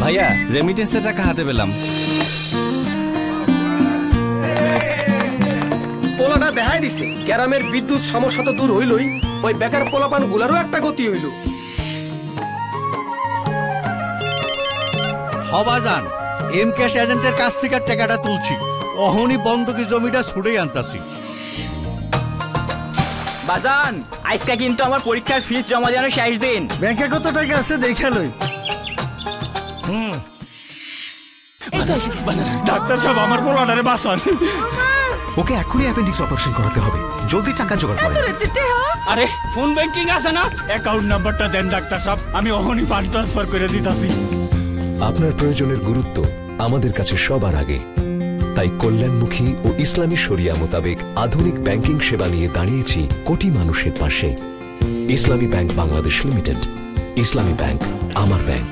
ভাইয়া রেমিটেন্সের টাকা হাতে পেলাম। পোলাটা দেখাই দিছে গ্রামের বিদ্যুৎ সমস্যা তো দূর হইলই, ওই বেকার পোলাপান গুলারও একটা গতি হইল। হবাজান এম ক্যাশ এজেন্টের কাছ থেকে টাকাটা তুলছি, অহনি বন্ধকি জমিটা ছুড়েই আনতাছি। বাজান আজকে কিন্তু আমার পরীক্ষার ফিস জমা দেওয়ার শেষ দিন। ব্যাংকে কত টাকা আছে দেখে লই। ডাক্তার সাহেব আমার পোলাটারে বাঁচান। ওকে এখনই অ্যাপেন্ডিক্স অপারেশন করাতে হবে, জলদি টাকা জোগাড় করেন। আরে ফোন ব্যাংকিং আছে না? অ্যাকাউন্ট নাম্বারটা দেন ডাক্তার সাহেব, আমি অহনি ফান্ড ট্রান্সফার করে দিতাছি। আপনার প্রয়োজনের গুরুত্ব আমাদের কাছে সবার আগে, তাই কল্যাণমুখী ও ইসলামী শরিয়া মোতাবেক আধুনিক ব্যাংকিং সেবা নিয়ে দাঁড়িয়েছি কোটি মানুষের পাশে। ইসলামী ব্যাংক বাংলাদেশ লিমিটেড। ইসলামী ব্যাংক আমার ব্যাংক।